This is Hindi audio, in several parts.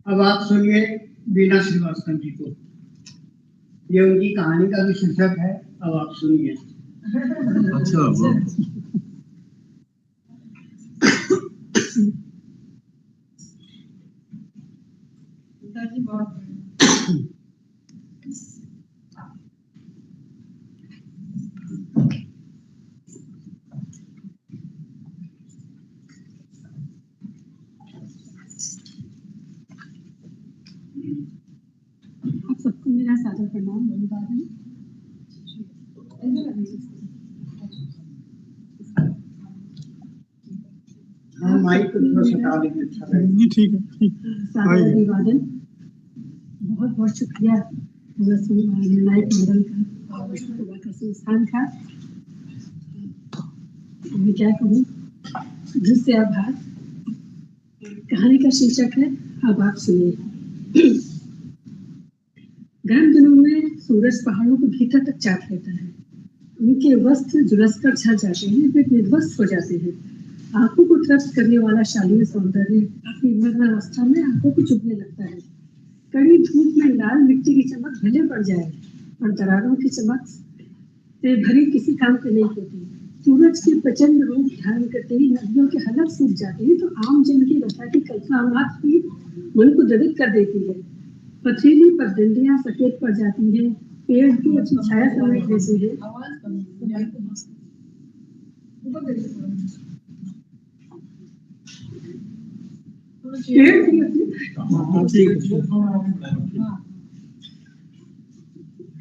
अब आप सुनिए बीना श्रीवास्तव जी को, ये उनकी कहानी का भी शीर्षक है। अब आप सुनिए। अच्छा, सबको मेरा सादर प्रणाम। माइक को थोड़ा सा हटा देंगे, अच्छा लगेगा। ठीक है। सादर अभिवादन, बहुत बहुत शुक्रिया निर्णायक मंडल का और विश्व का संस्थान का। मैं क्या कहूँ, जिससे आभार। कहानी का शीर्षक है अब आप सुनिए। गर्म दिनों में सूरज पहाड़ों को भीतर तक चाट लेता है। उनके वस्त्र झुलसकर झड़ जाते हैं, वे विध्वस्त हो जाते हैं। आंखों को त्रस्त करने वाला शालीन सौंदर्य अपनी नग्नावस्था में आंखों को चुभने लगता है। कड़ी धूप में लाल मिट्टी की चमक भले पड़ जाए, पर दरारों की चमक से भरी किसी काम की नहीं होती। सूरज के प्रचंड रूप धारण करते ही नदियों के हलक सूख जाते हैं, तो आम जन की व्यथा की कल्पना मात्र ही मन को द्रवित कर देती है। पथरीली पगडंडियां सफेद पड़ जाती हैं, पेड़ की अपनी छाया समेट लेते हैं।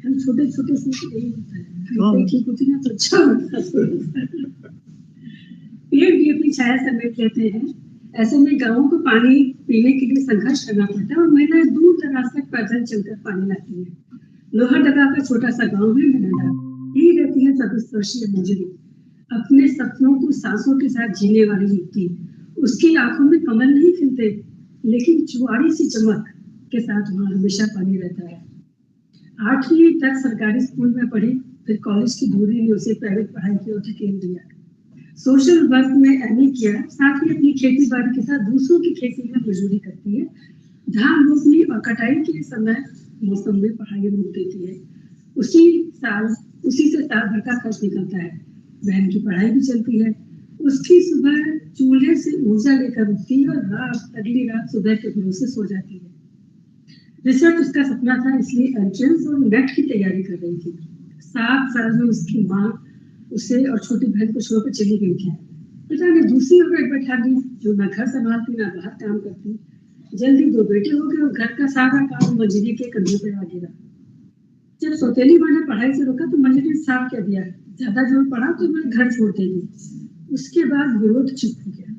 हम छोटे छोटे से यही होता है, ठीक होती ना तो अच्छा होता है। पेड़ की अपनी छाया समेट लेते हैं। ऐसे में गांवों को पानी पीने के लिए संघर्ष करना पड़ता है और महिलाएं दूर दराज तक पैदल चलकर पानी लाती है। लोहरदगा का छोटा सा गांव है मेरंडा। यही रहती है 27 वर्षीय मंजरी, अपने सपनों को सांसों के साथ जीने वाली युवती। उसकी आंखों में कमल नहीं खिलते, लेकिन चुआड़ी सी चमक के साथ वहाँ हमेशा पानी रहता है। 8वीं तक सरकारी स्कूल में पढ़ी, फिर कॉलेज की दूरी ने उसे प्राइवेट पढ़ाई की ओर धकेल दिया। सोशल वर्क में एमए किया, साथ ही अपनी खेती बाड़ी के साथ दूसरों की खेती में मजदूरी करती है। धान रोपनी और कटाई के समय मौसम में पढ़ाई रोक देती है। उसी से साल भर का खर्च निकलता है। बहन की पढ़ाई भी चलती है। उसकी सुबह चूल्हे से ऊर्जा लेकर उठती है और अगली रात सुबह के भरोसे सो जाती है। रिसर्च उसका सपना था, इसलिए एंट्रेंस और नेट की तैयारी कर रही थी। 7 साल में उसकी माँ उसे और छोटी बहन को छोड़कर चली गई थी। पिता ने दूसरी औरत बैठा दी, जो न घर संभालती ना बाहर काम करती। जल्दी 2 बेटे हो गए और घर का सारा काम मंजरी के कंधे पर आ गिरा। जब सौतेली माँ ने पढ़ाई से रोका तो मंजरी ने साफ कह दिया, ज्यादा जोर पड़ा तो मैं घर छोड़ देगी। उसके बाद विरोध चुप हो गया,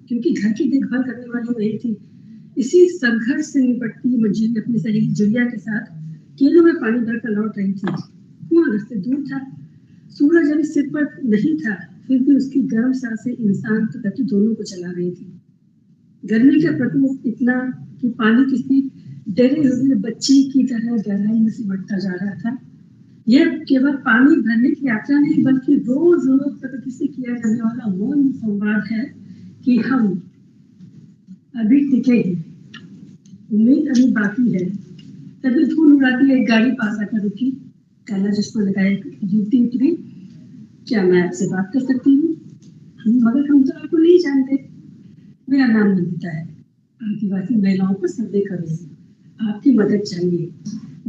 क्योंकि घर की देखभाल करने वाली वही थी। इसी संघर्ष से निपटती मंजरी अपनी सहेली जुलिया के साथ केलों में पानी भरकर लौट रही थी। कुआं घर से दूर था, सूरज अभी सिर पर नहीं था, फिर भी उसकी गर्म सांसें इंसान की गति दोनों को चला रही थी। गर्मी का प्रकोप इतना कि पानी किसी डरे हुए बच्चे की तरह गहराई में सिमटता जा रहा था। यह केवल पानी भरने की यात्रा नहीं, बल्कि रोज रोज प्रकृति से किया जाने वाला मौन संवाद है कि हम अभी टिके हैं, उम्मीद अभी बाकी है। तभी धूल उड़ाती एक गाड़ी पास आकर रुकी। काला चश्मा लगाए युवती उतरी। क्या मैं आपसे बात कर सकती हूँ? मगर हम तो आपको नहीं जानते। मेरा नाम नंदिता है, आदिवासी महिलाओं पर सर्वे कर रही हूँ। आपकी मदद चाहिए,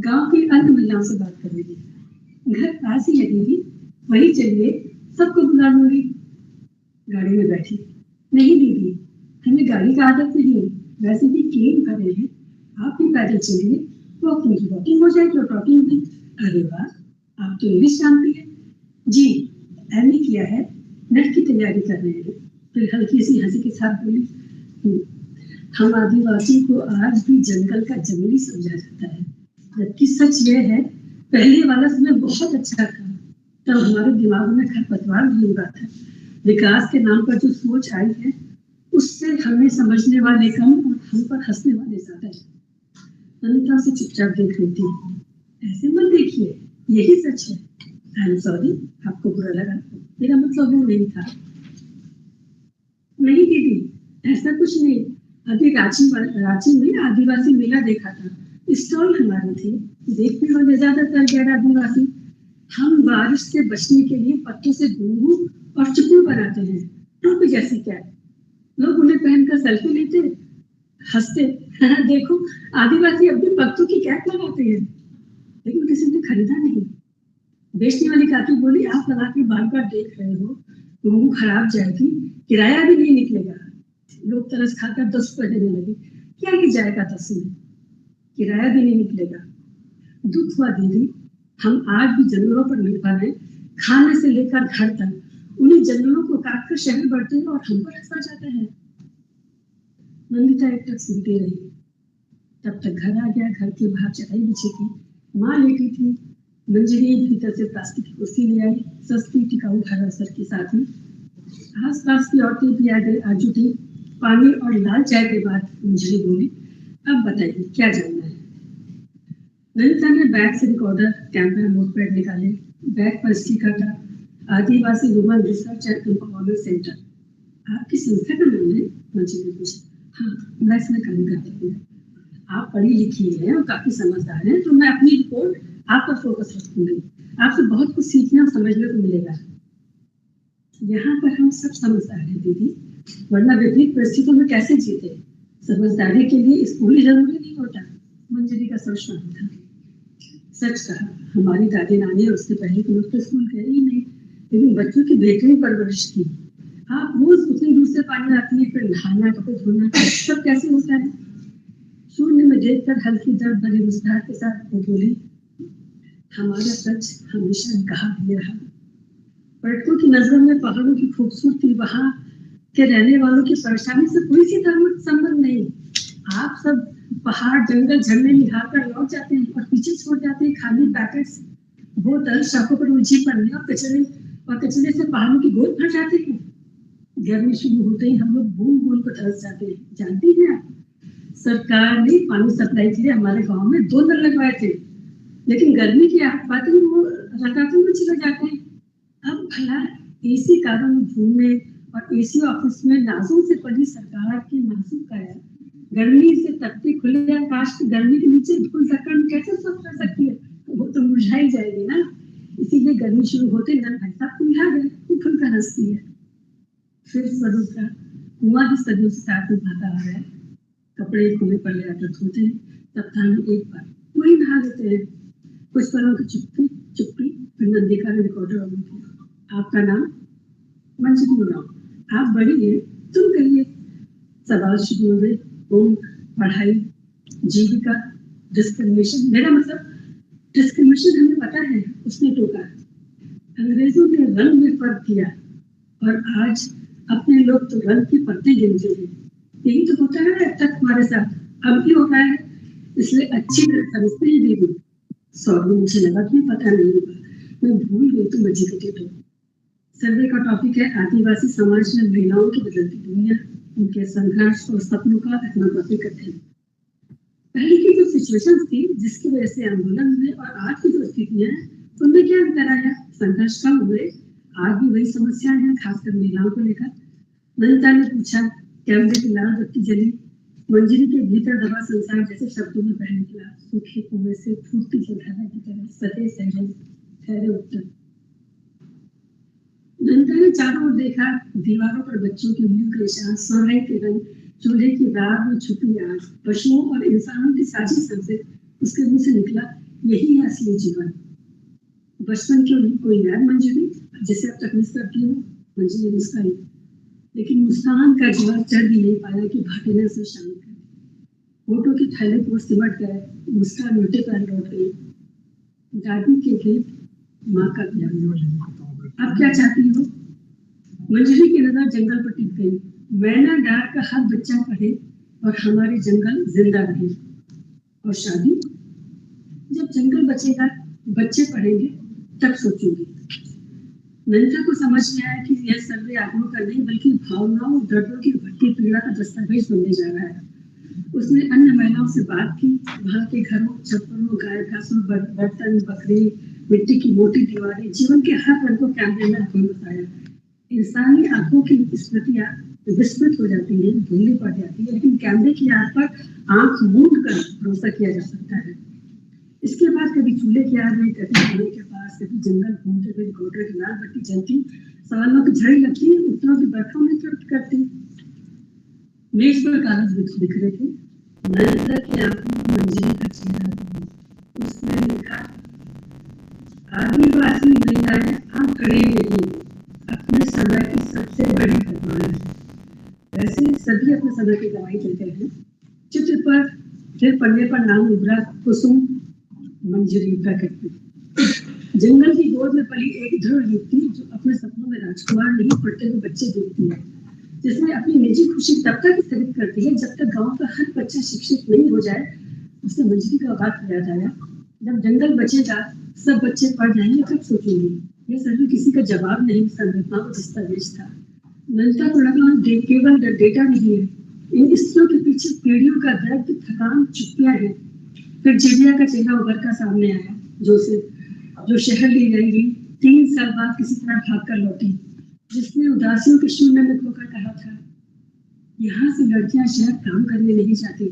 गांव की अन्य महिलाओं से बात करेंगे। घर पास ही है दीदी, वही चलिए, सबको बुला लूंगी। गाड़ी में बैठी। नहीं दीदी, हमें गाड़ी का आदत नहीं, वैसे भी ट्रेन भरे हैं, आप भी पैदल चलिए, वॉकिंग की वॉकिंग हो जाएगी और टॉकिंग भी। अरे वाह, आप तो इंग्लिश जानती है। जी, एमए किया है, नेट की तैयारी कर रहे हैं। फिर हल्की सी हंसी के साथ बोली, हम आदिवासी को आज भी जंगल का जंगली समझा जाता है, जबकि सच यह है पहले वाला समय बहुत अच्छा था। तब हमारे दिमाग में खरपतवार भी उगा था। विकास के नाम पर जो सोच आई है, उससे हमें समझने वाले कम और हम पर हंसने वाले ज्यादा है। अनिता से चुपचाप देख रही थी। ऐसे मत देखिए, यही सच है। आई एम सॉरी, आपको बुरा लगा, मेरा मतलब वो नहीं था। नहीं दीदी, ऐसा कुछ नहीं, अभी रांची में आदिवासी मेला देखा था। स्टॉल हमारे थे, देखने वाले ज्यादातर गैर आदिवासी। हम बारिश से बचने के लिए पत्तों से घुंघू और चुप्पू बनाते हैं, टोपी जैसी कैप। लोग उन्हें पहनकर सेल्फी लेते, हंसते। देखो, आदिवासी अब भी पत्तों की कैप लगाते हैं, लेकिन किसी ने खरीदा नहीं। बेचने वाली काकी बोली, आप लगा के बार बार देख रहे हो, घुंघू खराब जाएगी, किराया भी नहीं निकलेगा। लोग तरस खाकर 10 रुपए देने लगे। क्या ही जाएगा 10 में, किराया भी नहीं निकलेगा। दुख हुआ दीदी, हम आज भी जंगलों पर निर्भर हैं, खाने से लेकर घर तक। उन्हीं जंगलों को काट कर शहर बढ़ते हैं और हम पर हंसा जाता है। नंदिता एक तक सुनती रही। तब तक घर आ गया। घर के बाहर चटाई बिछी थी, माँ लेटी थी। मंजरी भीतर से प्लास्टिक की कुर्सी ले आई, सस्ती टिकाऊ हरा सर के साथ ही। आसपास की औरतें भी आ जुटी। पानी और लाल चाय के बाद मंजरी बोली, अब बताइए क्या जानना है। ललिता ने बैग से रिकॉर्डर, कैमरा, नोटपैड निकाले। बैग पर स्टिकर था, Adivasi woman research and empowerment centre. आपकी संस्था का नाम है? मंजरी ने पूछा। हाँ, मैं इसमें काम करती हूँ। आप पढ़ी लिखी हैं और काफी समझदार हैं, तो मैं अपनी रिपोर्ट आप पर फोकस रखूंगी। आपसे बहुत कुछ सीखने और समझने को मिलेगा। यहाँ पर हम सब समझदार हैं दीदी, वरना विपरीत परिस्थितियों में कैसे जीते। समझदारी के लिए स्कूल जरूरी नहीं होता। मंजरी का सोचना था। सच कहा, हमारी दादी नानी और उसके पहले के लोग तो स्कूल गए ही नहीं, लेकिन बच्चों की बेहतरीन परवरिश की। आप रोज उतनी दूर से पानी आती है, फिर नहाना, कपड़े धोना, सब कैसे होता है? शून्य में देखकर हल्की दर्द भरी मुस्कुराहट के साथ वो बोली, हमारा सच हमेशा कहा भी रहा। पर्यटकों की नजर में पहाड़ों की खूबसूरती, वहां के रहने वालों की परेशानी से कोई सी संबंध नहीं। आप सब पहाड़, जंगल, झरने निहार कर लौट जाते हैं और पीछे छोड़ जाते हैं खाली पैकेट्स, बोतल, सड़कों पर उलझी पन्नी और कचरे से पहाड़ों की गोद भर जाते हैं। गर्मी शुरू होते ही हम लोग बूंद बूंद को तरस जाते हैं। जानती हैं आप, सरकार ने पानी सप्लाई के लिए हमारे गांव में 2 नल लगवाए थे, लेकिन गर्मी की बात ही वो रकातों में चले जाते हैं। अब भला एसी कारों में घूमने और एसी ऑफिस में नाजों से पड़ी सरकार की नाजुक काया गर्मी से तपती खुले आकाश की गर्मी के नीचे धूल ढक्कन कैसे स्वस्थ रह सकती है? वो तो मुरझाई जाएगी ना। इसीलिए गर्मी शुरू होते नल ऐसा खुला गए, वो खुलकर हंसती है। फिर स्वरूप का कुआं भी सदियों से साथ में भागा आ रहा है। कपड़े कुएं पर ले आकर धोते हैं, सप्ताह में एक बार वही नहा लेते हैं। कुछ पलों की चुप्पी, फिर नंदिका ने रिकॉर्डर ऑन किया। आपका नाम? मंजरी उरांव। आप बड़ी हैं, तुम कहिए। सवाल शुरू हुए। पढ़ाई, जीविका, डिस्क्रिमिनेशन। मेरा मतलब डिस्क्रिमिनेशन हमें पता है, उसने टोका। अंग्रेजों ने रंग में फर्क किया और आज अपने लोग तो रंग के पत्ते गिनते हैं। यही तो होता है अब तक हमारे साथ, अब भी होता है। इसलिए अच्छी तरह समझते हैं दीदी। सॉरी, मुझे लगा तुम्हें पता नहीं होगा, मैं भूल गई तुम एजुकेटेड हो। सर्वे का टॉपिक है आदिवासी समाज में महिलाओं की बदलती दुनिया, उनके संघर्ष और सपनों का एथनोग्राफिक अध्ययन। पहले की जो सिचुएशंस थी जिसकी वजह से आंदोलन हुए और आज की जो स्थितियां हैं उनमें क्या अंतर आया? संघर्ष कम हुए, आज भी वही समस्याएं हैं, खासकर महिलाओं को लेकर। नंदिता ने पूछा, कैमरे की लाल बत्ती जली। मंजरी के भीतर दबा संसार जैसे शब्दों में बह निकला, सूखे कुएं से फूटती जलधारा की तरह। सते सहज ठहरे उत्तर। नंदिता ने चारों ओर देखा, दीवारों पर बच्चों की उंगलियों के निशान, सोनाई के रंग, चूल्हे की राख में छुपी आग, पशुओं और इंसानों की साजिश से उसके मुंह से निकला, यही है असली जीवन। बचपन की कोई याद मंजरी जिसे अब तक मिस करती हूँ? मंजरी मुस्काई, लेकिन मुस्कान का जवाब चढ़ भी नहीं पाया कि भागने से शांत कर। फोटो के थैले को सिमट गए, मुस्कान उल्टे पैर लौट गई। दादी के गीत, माँ का प्यार। अब क्या चाहती हो? मंजरी की नजर जंगल पर टिक गई। मैना डार का हर बच्चा पढ़े और हमारे जंगल जिंदा रहे। और शादी? जब जंगल बचेगा, बच्चे पढ़ेंगे, तब सोचूंगी। नंदिता को समझ में आया कि यह सर्वे आंकड़ों का नहीं बल्कि भावनाओं और दर्दों की भटकी पीड़ा का दस्तावेज बनने जा रहा है। उसने अन्य महिलाओं से बात की, वहां के घरों, छप्परों, गाय भैंसों, बर्तन, बकरी, मिट्टी की मोटी दीवारें, जीवन के हर रंग को कैमरे में आंखों में बताया। इंसानी आंखों की स्मृतियां विस्मित हो जाती है, धुंधली पड़ जाती है, लेकिन कैमरे की आग पर आंख मूंद कर भरोसा किया जा सकता है। इसके बाद कभी चूल्हे की आग में, कभी कुएं के पास, कभी जंगल घूमते हुए गोडर की लाल बत्ती जलती, सवालों की झड़ी लगती, उत्तरों की बरखों में तृप्त करती। मेज पर कागज बिखरे थे, नंदा की आंखों में मंजरी का चेहरा था। उसने लिखा, आदिवासी महिलाएं आप खड़े नहीं, अपने समय की सबसे बड़ी घटना है। वैसे सभी अपने समय की गवाही देते हैं। चित्र पर फिर पन्ने पर नाम उभरा, कुसुम मंजरी प्रकृति। जंगल की गोद में पली एक दृढ़ युवती जो अपने सपनों में राजकुमार नहीं पढ़ते हुए बच्चे देखती है, जिसने अपनी निजी खुशी तब तक स्थगित करती है जब तक गांव का हर बच्चा शिक्षित नहीं हो जाए। उससे मंजरी का बात याद आया, जब जंगल बचेगा, सब बच्चे पढ़ जाएंगे, तब सोचेंगे। यह सभी किसी का जवाब नहीं, संरचना और दस्तावेज था। नंदा को लगा केवल डेटा नहीं है, इन स्त्रियों के पीछे पीढ़ियों का दर्द, थकान, चुप्पियां हैं। फिर जिबिया का चेहरा उभर कर सामने आया, जो शहर ले जाएगी, 3 साल बाद किसी तरह भागकर लौटी, जिसने उदासियों के शून्य में खोकर कहा था, यहाँ से लड़कियां शहर काम करने नहीं जाती,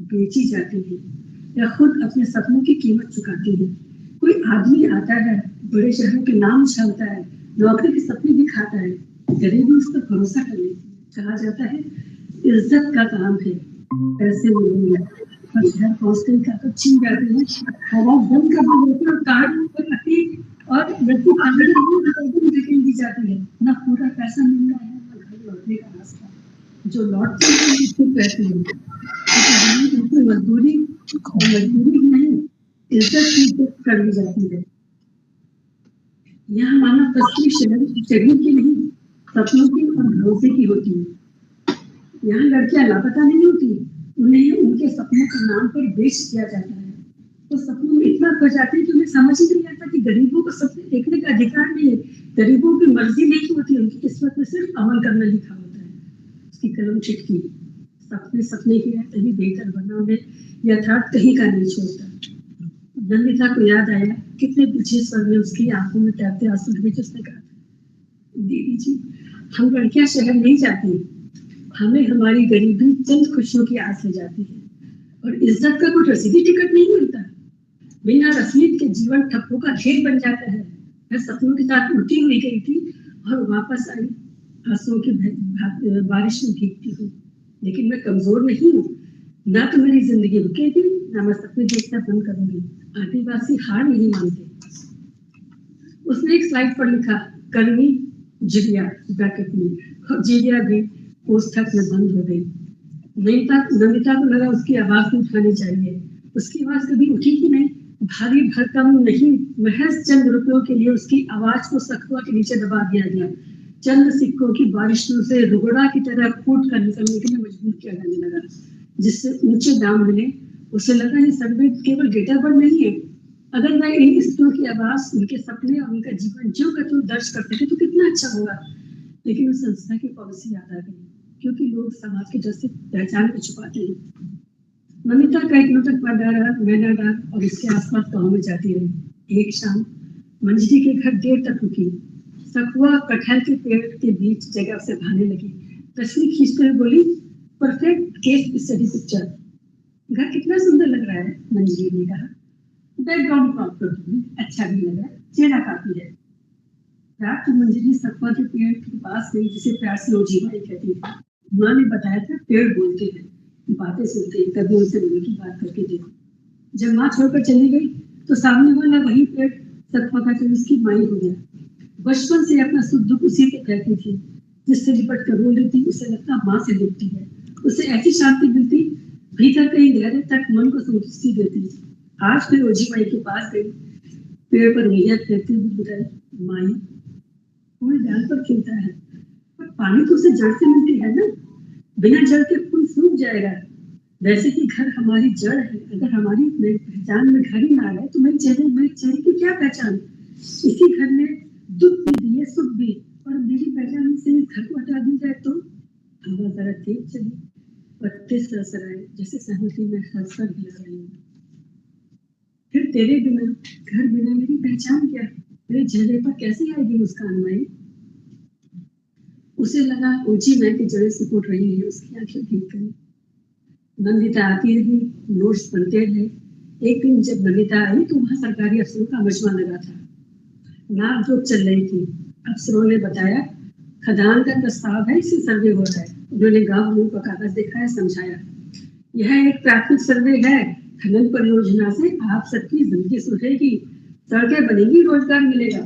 बेची जाती है या खुद अपने सपनों की कीमत चुकाती है। कोई आदमी आता है, बड़े शहरों के नाम उछालता है, नौकरी के सपने दिखाता है, गरीबी उस पर भरोसा कर लेती है। कहा जाता है इज्जत का काम है, पैसे मिलेंगे, पर शहर पहुंचते का तो छीन जाते हैं। हवा बंद कर देते और कार्ड पर अतीत और लड़की आगे धकेल दी जाती है। ना पूरा पैसा मिल रहा है, ना घर लौटने का रास्ता। जो लौटते हैं खुद रहती है, मजदूरी नहीं, इज्जत की कर ली जाती है। यहाँ मानव तस्वीर शरीर की नहीं, सपनों की और भरोसे की होती है। यहाँ लड़कियां लापता नहीं होती, उन्हें उनके सपनों के नाम पर बेच दिया जाता है। तो सपनों में इतना खो जाते हैं कि उन्हें समझ ही नहीं आता कि गरीबों को सपने देखने का अधिकार नहीं है। गरीबों की मर्जी नहीं होती, उनकी किस्मत में सिर्फ अमल करना लिखा होता है। उसकी कलम छिटकी, सपने सपने ही रहते ही बेहतर बनना में यथार्थ कहीं का नहीं छोड़ता। नंदिता को याद आया, कितने पूछे स्वर में उसकी आंखों में तैरते आंसू भी, उसने कहा, दीदी जी, हम लड़कियां शहर नहीं जाती, हमें हमारी गरीबी चंद खुशियों की आस ले जाती है और इज्जत का कोई रसीदी टिकट नहीं मिलता। बिना रसीद के जीवन ठप्पों का ढेर बन जाता है। मैं सपनों के साथ उड़ती हुई गई थी और वापस आई आंसुओं की बारिश में भीगती हूँ, लेकिन मैं कमजोर नहीं हूँ। ना तो मेरी जिंदगी रुकेगी, ना मैं सपने देखना बंद करूंगी। आदिवासी हार नहीं मानते। उसने एक स्लाइड पर लिखा, कर्मी जिबिया ब्रैकेट में, और जिबिया भी कोष्ठक में बंद हो गई। नंदिता को लगा उसकी आवाज नहीं उठानी चाहिए। उसकी आवाज कभी उठी ही नहीं, भारी भरकम नहीं, महज चंद रुपयों के लिए उसकी आवाज को सखुआ के नीचे दबा दिया गया। चंद सिक्कों की बारिशों से रुगड़ा की तरह फूट कर निकलने के लिए मजबूर किया जाने लगा, जिससे ऊंचे दाम मिले। उसे लगा ये सर्वे केवल डेटा पर नहीं है, अगर मैं इन स्त्रियों की आवाज, उनके सपने और उनका जीवन जो का तो दर्ज करते थे तो कितना अच्छा होगा। लेकिन उस संस्था की पॉलिसी याद आ गई, क्योंकि लोग समाज के डर से पहचान को छुपाते हैं। नमिता का एक नोटक मैनाडार और इसके आसपास गाँव में जाती रही। एक शाम मंजरी के घर देर तक रुकी। सखुआ कटहल के पेड़ के बीच जगह से भाने लगी। तस्वीर खींचते हुए बोली, परफेक्ट केस स्टडी पिक्चर। घर कितना सुंदर लग रहा है, मंजरी ने कहा। बैकग्राउंड प्रॉपर अच्छा भी लगा, चेहरा काफी है। रात को मंजरी सखुआ के पेड़ के पास गई, जिसे प्यार से ओजीवाई कहती थी। माँ ने बताया था पेड़ बोलते हैं, बातें सुनते हैं, कभी उनसे मिलने की बात करके देखो। जब माँ छोड़कर चली गई तो सामने वाला वही पेड़ सखुआ का जो उसकी माई हो गया। बचपन से अपना सुख दुख उसी के कहती थी, जिससे लिपट कर रो लेती, उसे लगता माँ से लिपटी है। उसे ऐसी शांति मिलती, भीतर कहीं गहरे तक मन को संतुष्टि देती। आज फिर ओजी माई के पास गई, पेड़ पर नैया कहती हुई बताई, माई फूल डाल पर खिलता है, पर पानी तो उसे जड़ से मिलती है ना, बिना जड़ के फूल सूख जाएगा। वैसे कि घर हमारी जड़ है, अगर हमारी पहचान में घर ही ना आए तो मेरे चेहरे की क्या पहचान। इसी घर में दुख भी दिए, सुख भी, और मेरी पहचान से घर को हटा दी जाए तो। हवा जरा तेज चली, पत्ते सरसराए, जैसे सहमति में हंसकर हिला रही हूँ। फिर तेरे बिना, घर बिना मेरी पहचान क्या, मेरे चेहरे पर कैसे आएगी मुस्कान माई। उसे लगा ऊंची मैं की जड़ें सिकुड़ रही है, उसकी आंखें भीग गई। नंदिता आती रही, नोट्स बनते रहे। एक दिन जब नंदिता आई तो वहाँ सरकारी अफसरों का मजमा लगा था, नाक जोक चल रही थी। अफसरों ने बताया खदान का प्रस्ताव है, इससे सर्वे हो रहा है। उन्होंने गांव वालों को कागज दिखाया, समझाया यह एक प्राथमिक सर्वे है, खनन परियोजना से आप सबकी जिंदगी सुधरेगी, सड़कें बनेगी, रोजगार मिलेगा।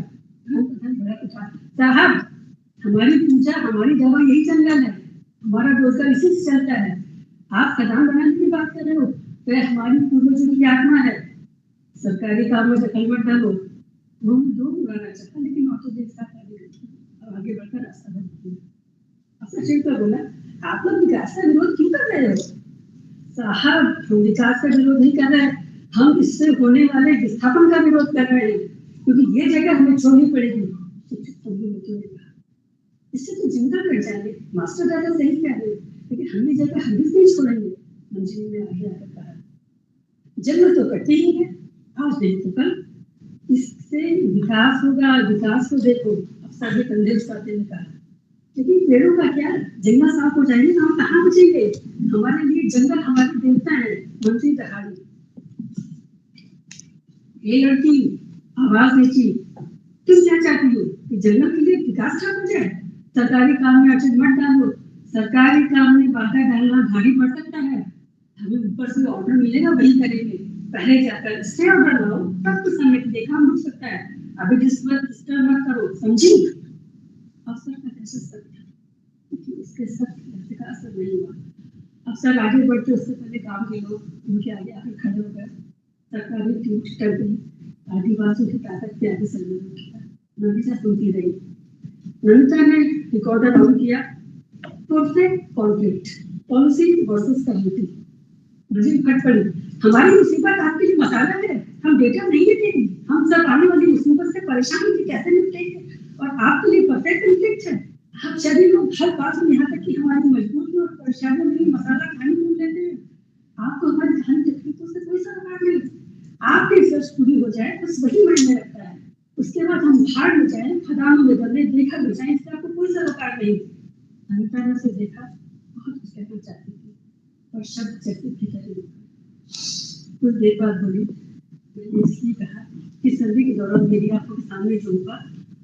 साहब हमारी पूजा हमारी दवा यही जंगल है, हमारा रोजगार इसी से चलता है। आप खदान बनाने की बात कर रहे हो, वह हमारी पूर्वजों की आत्मा है। सरकारी काम में दखल मत डालो। दो उड़ाना चाहता लेकिन ऑटो देख सकता और आगे बढ़कर रास्ता बंद किया। सचिन को बोला आप लोग विकास का विरोध क्यों कर रहे हो? साहब हम विकास का विरोध नहीं कर रहे हैं, हम इससे होने वाले विस्थापन का विरोध कर रहे हैं, क्योंकि ये जगह हमें छोड़नी पड़ेगी। इससे तो जंगल कट जाएंगे। मास्टर दादा सही कह रहे हैं, लेकिन हम ये जगह हम भी नहीं छोड़ेंगे। मंजिल ने आगे आकर कहा जंगल तो कटते ही है, आज नहीं तो कल इससे विकास होगा। विकास को देखो, अफसर भी कंधे उठाते हुए कहा लेकिन पेड़ों का क्या, जंगल साफ हो जाएंगे तो हम कहाँ बचेंगे? हमारे लिए जंगल हमारे देवता है। मंत्री दहाड़ी ये लड़की आवाज नीची, तुम क्या चाहती हो कि जंगल के लिए विकास ठप हो जाए? सरकारी काम में अड़चन मत डालो, सरकारी काम में बाधा डालना भारी पड़ सकता है। हमें ऊपर से ऑर्डर मिलेगा वही करेंगे, पहले जाकर स्टे ऑर्डर लो, तब तो समय देखा मिल सकता है। अभी डिस्टर्ब मत करो, समझी? अफसर का कैसे सत्य इसके सत्य का असर नहीं हुआ। अफसर आगे बढ़ते उससे पहले काम के लोग उनके आगे आकर खड़े हो गए। सरकारी टूट कर गई, आदिवासियों की ताकत के आगे सम्मेलन किया। नंदिता सुनती रही। नंदिता ने रिकॉर्डर ऑन किया। Perfect conflict, policy versus community. मुझे फट पड़ी, हमारी मुसीबत आपके लिए मसाला है, हम डेटा नहीं देते, हम सब आने वाली मुसीबत से परेशान होकर कैसे निपटेंगे, और आपके लिए परफेक्ट कॉन्फ्लिक्ट है। आप सभी लोग हर बात में यहाँ तक कि हमारी मजबूरी और परेशानियों में मसाला खाने भूल लेते हैं। आपको हमारी कहानी तकलीफों से कोई सरोकार नहीं। आपकी रिसर्च पूरी हो जाए बस वही मायने रखता है, उसके बाद हम भाड़ में जाए, खदानों में बदले, देखा हो जाए, इससे आपको कोई सरोकार नहीं। अनिता ने उसे देखा, बहुत कुछ कहना चाहती थी और शब्द जैसे भीतर कुछ देर बाद बोली, मैंने इसलिए कहा कि सर्वे के दौरान मेरी आंखों के सामने जो हुआ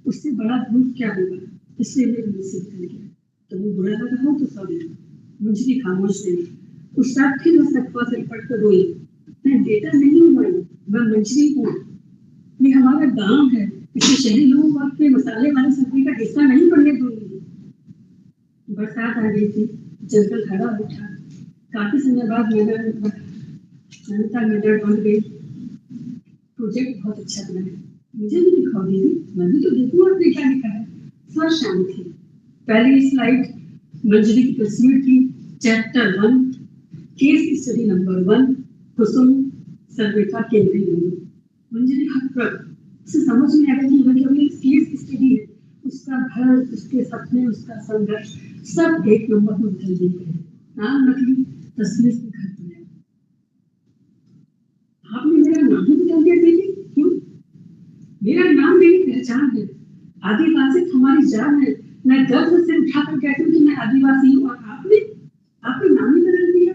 उससे बड़ा भूल क्या होगा, इसलिए मेरे मुंह से निकल गया। तो वो बुरा लगा हो तो सॉरी। मुझे खामोश नहीं। उस रात फिर उस अफवाह से पढ़कर रोई। मैं डेटा नहीं हूँ, मैं मंजरी हूँ। ये हमारा गांव है, इसे शहरी लोगों के मसाले वाले सर्वे का हिस्सा नहीं बनने दूंगी। बरसात आ गई थी, जंगल खड़ा उठा। काफी समय बाद नंदिता मैदान बन गई। प्रोजेक्ट बहुत अच्छा बना है, मुझे भी दिखाओ दीदी, मैं भी तो देखूं आपने क्या लिखा है। स्वर शांत थी। पहली स्लाइड मंजरी की तस्वीर थी। चैप्टर 1 केस स्टडी नंबर 1 कुसुम सर्वे का केंद्रीय बिंदु। मंजरी हकप्रक उसे समझ में आ गया कि यह केवल केस स्टडी है। उसका घर, उसके सपने, उसका संघर्ष सब एक नंबर में उतर दिए गए। नाम नकली, तस्वीर से घर बनाया। आपने मेरा नाम ही बदल दिया दीदी, क्यों? मेरा नाम मेरी पहचान है, आदिवासी हमारी जान है। मैं गर्व से उठाकर कहती हूँ कि मैं आदिवासी हूँ, और आपने नाम ही बदल दिया।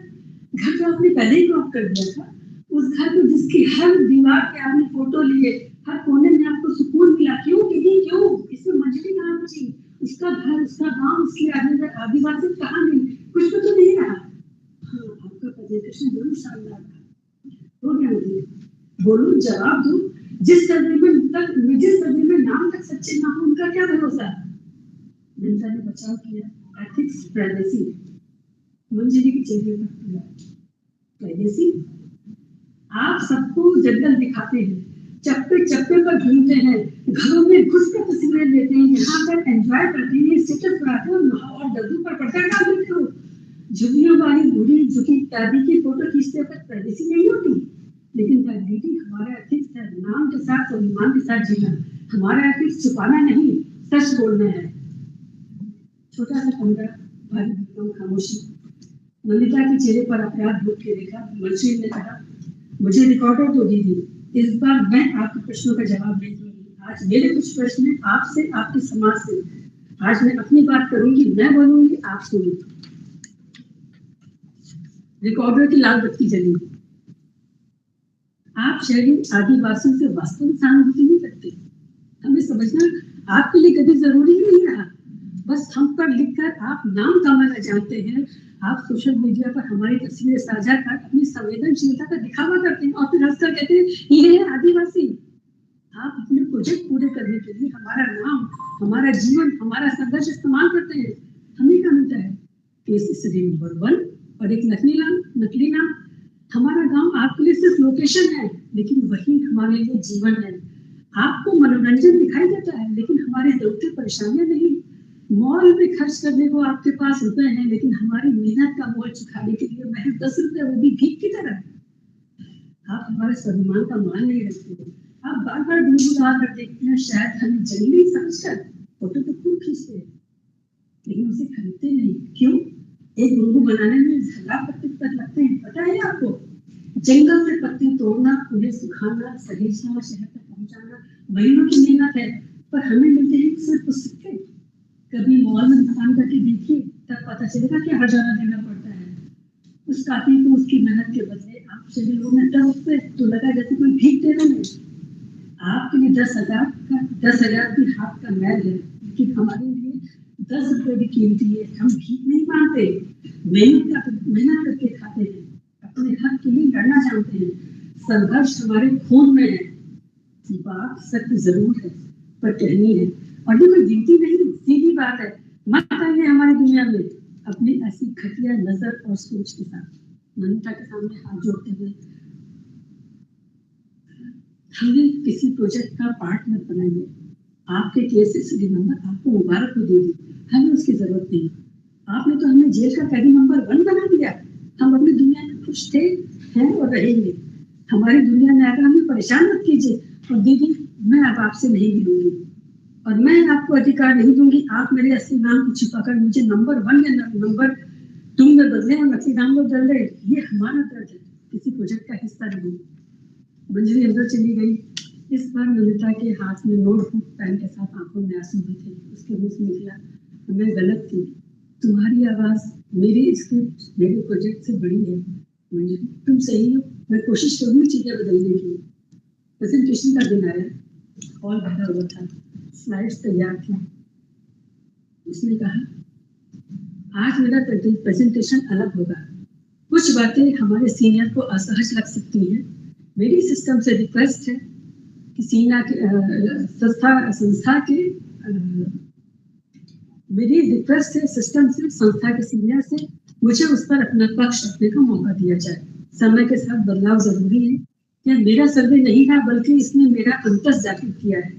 घर तो आपने पहले ही क्रॉप कर दिया था, उस घर को जिसकी हर दीवार पे आपने फोटो लिए, हर कोने में आपको सुकून मिला। क्यों दीदी क्यों? इसमें मंजरी कहाँ बची? उसका घर, उसका गांव, उसकी आदिवासी कहाँ गई? कुछ तो नहीं रहा। हाँ, आपका प्रेजेंटेशन जरूर शानदार था। हो गया मुझे, बोलो जवाब दो। जिस सर्वे में नाम तक सच्चे ना हो, उनका क्या भरोसा? नंदिता ने बचाव किया। Ethics, privacy. मंजरी के चेहरे पर खुला। प्राइवेसी? आप सबको जंगल दिखाते हैं, चप्पे चप्पे पर घूमते हैं, घरों में घुस कर तस्वीरें लेते हैं, यहाँ पर एंजॉय करते हैं, स्टेटस बनाते हो और दर्दों पर पर्दा डाल देते हो। झुग्गियों वाली बूढ़ी झुकी दादी की फोटो खींचते वक्त प्राइवेसी नहीं होती, लेकिन दीदी हमारा एथिक्स है नाम के साथ और ईमान के साथ जीना। हमारा एथिक्स छुपाना नहीं, सच बोलना है। छोटा सा कमरा, भारी भरकम खामोशी। नंदिता के चेहरे पर अपराध भूख के देखा। मंजरी ने कहा, मुझे रिकॉर्डर तो दीदी, इस बार मैं आपके प्रश्नों का जवाब नहीं दूंगी। आज मेरे कुछ प्रश्न हैं आपसे, आपके समाज से। आज मैं अपनी बात करूंगी, मैं बोलूंगी, आप सुनिए। रिकॉर्डर की लाल बत्ती जली। आप शहरी आदिवासियों से वास्तव में सहानुभूति नहीं करते। हमें समझना आपके लिए कभी जरूरी ही नहीं रहा। बस हम पर लिखकर आप नाम कमाना जानते हैं। आप सोशल मीडिया पर हमारी तस्वीरें साझा कर अपनी संवेदनशीलता का दिखावा करते हैं और फिर हंसकर कहते हैं ये है आदिवासी। आप अपने प्रोजेक्ट पूरे करने के लिए हमारा नाम, हमारा जीवन, हमारा संघर्ष इस्तेमाल करते हैं। हमें क्या मिलता है? केस स्टडी नंबर 1 और एक नकली नाम। हमारा गांव आपके लिए सिर्फ लोकेशन है, लेकिन वही हमारे लिए जीवन है। आपको मनोरंजन दिखाई देता है, लेकिन हमारी जरूरतें परेशानियां नहीं। मॉल में खर्च करने को आपके पास रुपए हैं, लेकिन हमारी मेहनत का मोल चुकाने के लिए महज 10 रुपए, वो भी भीख की तरह। आप हमारे स्वाभिमान का मान नहीं रखते। आप बार बार गुनगुना कर देखते हैं, शायद हमें जंगली समझकर फोटो तो खूब खींचते हैं, लेकिन उसे खरीदते नहीं। क्यों? एक गुनगु बनाने में 1000 पत्ते तक लगते हैं, पता है आपको? जंगल से पत्ते तोड़ना, उन्हें सुखाना, सहेजना, शहर तक पहुंचाना महीनों की मेहनत है, पर हमें मिलते हैं सिर्फ कुछ सिक्के। कभी मॉल में दुकान करके देखिए, तब पता चलेगा कि हर्जाना देना पड़ता है उस काफी को उसकी मेहनत के बदले। आप सभी लोगों ने 10 रुपए तो लगा जैसे कोई भीख दे रहे हैं। आपके लिए 10,000 भी हाथ का मैल है, लेकिन हमारे लिए 10 रुपए भी कीमती है। हम भीख नहीं मांगते, मेहनत करके खाते हैं, अपने हक के लिए लड़ना जानते हैं। संघर्ष हमारे खून में है। बात सत्य जरूर है, पर कहनी है, और ये कोई गिनती नहीं, सीधी बात है। मत आइए हमारी दुनिया में अपनी ऐसी घटिया नजर और सोच के साथ। मनीता के सामने हाथ जोड़ते हुए, हमें किसी प्रोजेक्ट का पार्ट मत बनाइए। आपके केस स्टडी नंबर आपको मुबारक हो देगी, हमें उसकी जरूरत नहीं। आपने तो हमें जेल का कैदी नंबर 1 बना दिया। हम अपनी दुनिया में खुश थे, हैं और रहेंगे। हमारी दुनिया में आकर हमें परेशान मत कीजिए। और दीदी, मैं अब आपसे नहीं मिलूंगी और मैं आपको अधिकार नहीं दूंगी आप मेरे असली नाम को छिपाकर मुझे नंबर 1 या नंबर 2 में बदले और नकली नाम को दर्ज दे। ये हमारा दर्द है, किसी प्रोजेक्ट का हिस्सा नहीं। मंजरी अंदर चली गई। इस बार ललिता के हाथ में नोटबुक पेन के साथ आंखों में आंसू भी थे। उसके मुंह से निकला, मैं गलत थी। तुम्हारी आवाज मेरी स्क्रिप्ट, मेरे प्रोजेक्ट से बड़ी है। मंजरी, तुम सही हो, मैं कोशिश करूंगी चीजें बदलने की। प्रेजेंटेशन का दिन आया, हॉल भरा हुआ था, स्लाइड्स तैयार थी। उसने कहा, आज मेरा प्रेजेंटेशन अलग होगा। कुछ बातें हमारे सीनियर को असहज लग सकती हैं। मेरी सिस्टम से रिक्वेस्ट है कि संस्था के सीनियर से मुझे उस पर अपना पक्ष रखने का मौका दिया जाए। समय के साथ बदलाव जरूरी है। यह मेरा सर्वे नहीं था, बल्कि इसने मेरा अंतस जागृत किया है।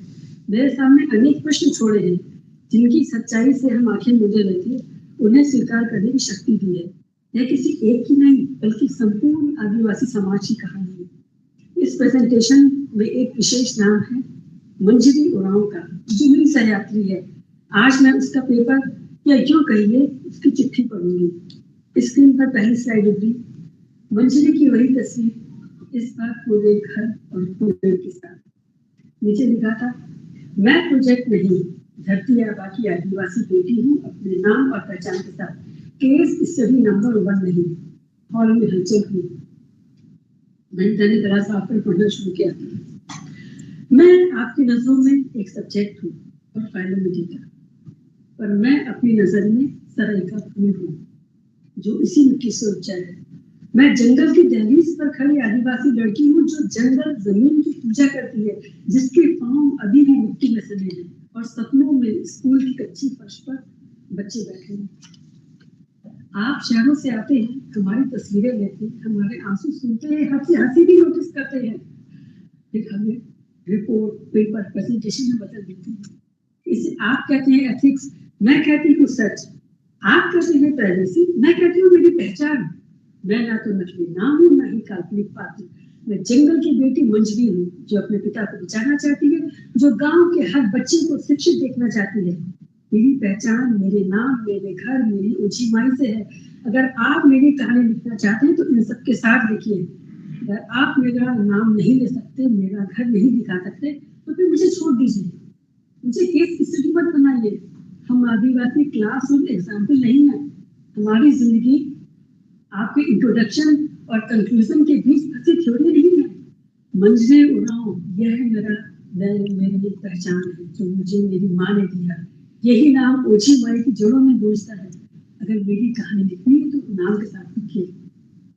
मेरे सामने अनेक प्रश्न छोड़े हैं, जिनकी सच्चाई से हम आंखें मूंदे रहे थे। उन्हें स्वीकार करने की शक्ति दी है। यह किसी एक की नहीं, बल्कि संपूर्ण आदिवासी समाज की कहानी है। इस प्रेजेंटेशन में एक विशेष नाम है, मंजरी उरांव का, जो मेरी सहयात्री है। आज मैं उसका पेपर, या यूं कहिए उसकी चिट्ठी पढ़ूंगी। स्क्रीन पर पहली स्लाइड उभरी, मंजरी की वही तस्वीर, इस बार पूरे घर और पूरे के साथ। नीचे लिखा था, मैं प्रोजेक्ट नहीं, धरती आबा की आदिवासी बेटी हूँ, अपने नाम और पहचान के साथ। केस स्टडी नंबर 1 नहीं। हॉल में हलचल हुई। मैंने तरह से आपको पढ़ना शुरू किया। मैं आपकी नजरों में एक सब्जेक्ट हूँ और फाइलों में डेटा, पर मैं अपनी नजर में सराय का फूल हूँ, जो इसी मिट्टी से उपजा है। मैं जंगल की दहलीज पर खड़ी आदिवासी लड़की हूँ, जो जंगल जमीन की पूजा करती है, जिसके पांव अभी भी मिट्टी में सने हैं और सपनों में स्कूल की कच्ची फर्श पर बच्चे बैठे हैं। आप शहरों से आते हैं, हमारी तस्वीरें लेते हैं, हमारे आंसू सुनते हैं, हंसी भी नोटिस करते हैं, फिर हमें रिपोर्ट, पेपर, प्रेजेंटेशन में बदल देते हैं। इसे आप कहते हैं एथिक्स, मैं कहती हूँ सच। आप कहते हैं प्राइवेसी, मैं कहती हूँ मेरी पहचान। मैं ना तो नकली नाम हूँ, ना ही काल्पनिक पात्र। मैं जंगल की बेटी मंजरी हूँ, जो अपने पिता को बचाना चाहती है, जो गांव के हर बच्चे को शिक्षित देखना चाहती है। मेरी पहचान, मेरे नाम, मेरे घर, मेरी ऊंची माई से है। अगर आप मेरी कहानी लिखना चाहते हैं तो इन सबके साथ लिखिए। अगर आप मेरा नाम नहीं ले सकते, मेरा घर नहीं दिखा सकते, तो फिर मुझे छोड़ दीजिए। मुझे केस स्टडी मत बनाइए। हम आदिवासी क्लासरूम एग्जाम्पल नहीं है। हमारी जिंदगी आपके इंट्रोडक्शन और कंक्लूजन के बीच फंसी थ्योरी नहीं है। मंजरे उड़ाओ, यह मेरी पहचान है जो मुझे मेरी माँ ने दिया। यही नाम ओझी माई की जड़ों में गूंजता है। अगर मेरी कहानी लिखनी है तो नाम के साथ लिखिए।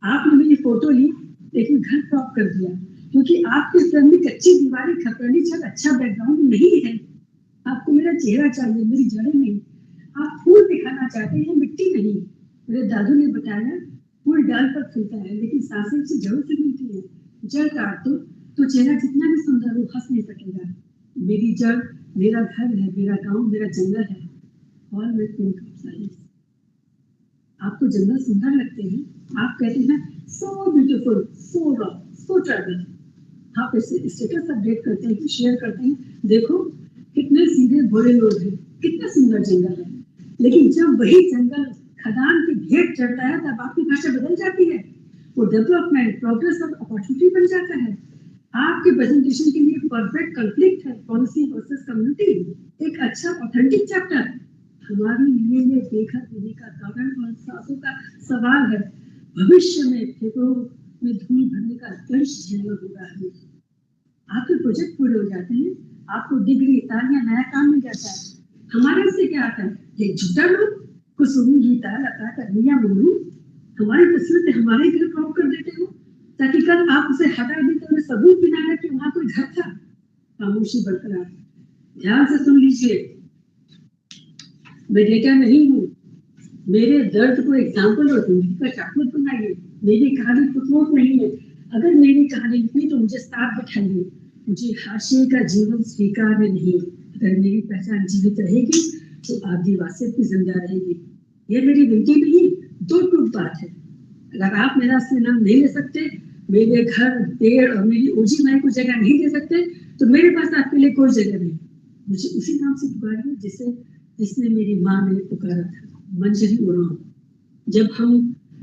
आपने मेरी फोटो ली लेकिन घर क्रॉप कर दिया क्योंकि आपके सर में कच्ची दीवारें, खतरनी छत, अच्छा बैकग्राउंड नहीं है। आपको मेरा चेहरा चाहिए, मेरी जड़ें नहीं। आप फूल दिखाना चाहते हैं, मिट्टी नहीं। मेरे दादू ने बताया फूल डाल पर खिलता है लेकिन सांसें उसे जड़ों से मिलती है। जड़ काट दो तो चेहरा जितना भी सुंदर हो हंस नहीं सकेगा। मेरी जड़ मेरा घर है, मेरा गांव, मेरा जंगल है। और मैं पिंक ऑफ साइलेंस। आपको जंगल सुंदर लगते हैं, आप कहते हैं सो ब्यूटीफुल, सो रॉ, सो ट्रैवल। आप इसे स्टेटस अपडेट करते हैं, शेयर करते हैं, देखो कितने सीधे भोले लोग हैं, कितना सुंदर जंगल है। लेकिन जब वही जंगल खदान की भेंट चढ़ता है तब आपकी भाषा बदल जाती है। वो डेवलपमेंट, प्रोग्रेस और अपॉर्चुनिटी बन जाता है। आपके प्रेजेंटेशन के लिए परफेक्ट कॉन्फ्लिक्ट है, पॉलिसी वर्सेस कम्युनिटी, एक अच्छा ऑथेंटिक चैप्टर। हमारे लिए ये देखा देने का कारण और सांसों का सवाल है। भविष्य में फेफड़ों में धूल भरने का दर्श झेलना होगा हमें। आपके प्रोजेक्ट पूरे हो जाते हैं, आपको डिग्री, तालियां, नया काम मिल जाता है। हमारे से क्या आता है? एक झूठा लोग कुसुमी, गीता, लता, कन्हैया, मनु हमारी तस्वीर से हमारे घर क्रॉप कर देते हो ताकि कल आप उसे हटा दें तो सबूत भी ना रहे कि वहां कोई घर था। खामोशी बरकरार। ध्यान से सुन लीजिए, मैं डेटा नहीं हूँ। मेरे दर्द को एग्जाम्पल और जिंदगी का चॉकलेट बनाइए। मेरी कहानी फुटनोट नहीं है। अगर मेरी कहानी लिखनी तो मुझे साथ बैठाइए। मुझे हाशिए का जीवन स्वीकार नहीं। अगर मेरी पहचान जीवित रहेगी तो आदिवासियत भी जिंदा रहेगी। ये मेरी विनती नहीं, दो टूक बात है। अगर आप मेरा असली नाम नहीं ले सकते, मेरे घर, पेड़ और मेरी ओझी माई को जगह नहीं दे सकते, तो मेरे पास आपके लिए कोई जगह नहीं। मुझे उसी नाम से पुकारिए जिसने मेरी माँ ने पुकारा था, मंजरी उड़ाओ। जब हम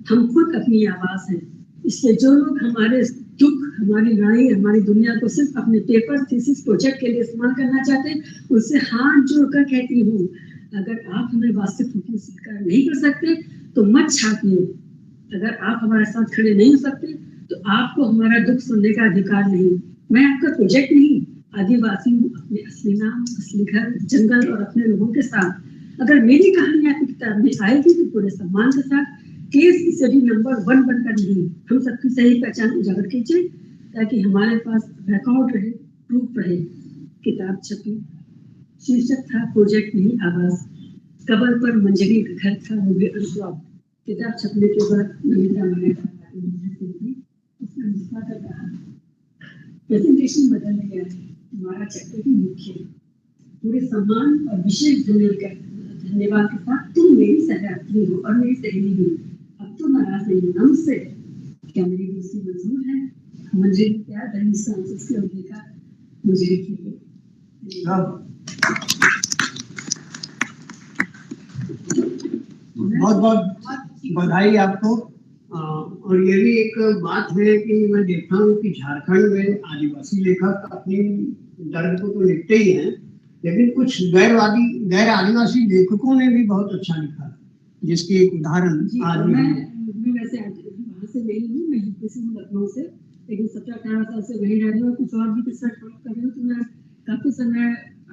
खुद अपनी आवाज है, इसलिए जो लोग हमारे दुख, हमारी लड़ाई, हमारी दुनिया को सिर्फ अपने पेपर, थीसिस, प्रोजेक्ट के लिए इस्तेमाल करना चाहते हैं, उससे हाथ जोड़कर कहती हूँ, अगर आप हमें वास्तविक रूप में स्वीकार नहीं कर सकते तो मत छापिए। अगर आप हमारे साथ खड़े नहीं हो सकते तो आपको हमारा दुख सुनने का अधिकार नहीं। मैं आपका प्रोजेक्ट नहीं, आदिवासी हूँ, अपने असली नाम, असली घर, जंगल और अपने लोगों के साथ। अगर मेरी कहानी आपकी किताब में आएगी तो पूरे सम्मान के साथ, केस स्टडी नंबर 1 बनकर नहीं। हम सबकी सही पहचान उजागर कीजिए ताकि हमारे पास रिकॉर्ड रहे, प्रूफ रहे। किताब छपी, शीर्षक था प्रोजेक्ट नहीं आवाज। कबर पर मंजरी का घर था, वो भी अनब्लॉक। किताब छपने के बाद नमिता प्रेजेंटेशन बदल गया है। हमारा चैप्टर भी मुख्य है। पूरे सम्मान और विशेष धन्यवाद के साथ तुम मेरी सहयात्री हो और मेरी सहेली हो। अब तो नाराज नहीं होना मुझसे। क्या मेरी दोस्ती मंजूर है? मुझे प्यार धनी सांस से देखा मुझे लिखिए। बहुत बहुत बधाई आपको। और ये भी एक बात है कि मैं देखता हूँ कि झारखंड में आदिवासी लेखक अपनी दर्द को तो लिखते ही हैं, लेकिन कुछ गैर आदिवासी लेखकों ने भी बहुत अच्छा लिखा, जिसकी एक उदाहरण आज मैं वैसे वहाँ से नहीं हूँ, मैं यूपी से हूँ, लखनऊ से, लेकिन 17-18 साल से वहीं रह रही हूँ। कुछ और भी रिसर्च कर रही हूँ, तो मैं काफी समय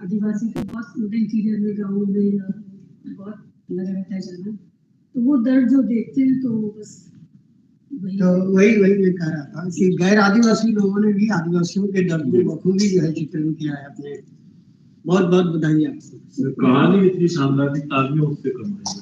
आदिवासी के बहुत इंटीरियर में, गाँव में बहुत लगा रहता है जाना। तो वो दर्द जो देखते हैं तो बस वही मैं कह रहा था कि गैर आदिवासी लोगों ने भी आदिवासियों के दर्द को बखूबी जो है चित्रण किया है अपने। बहुत बहुत बधाई आपको। कहानी इतनी शानदार थी, तालियां उससे कम है।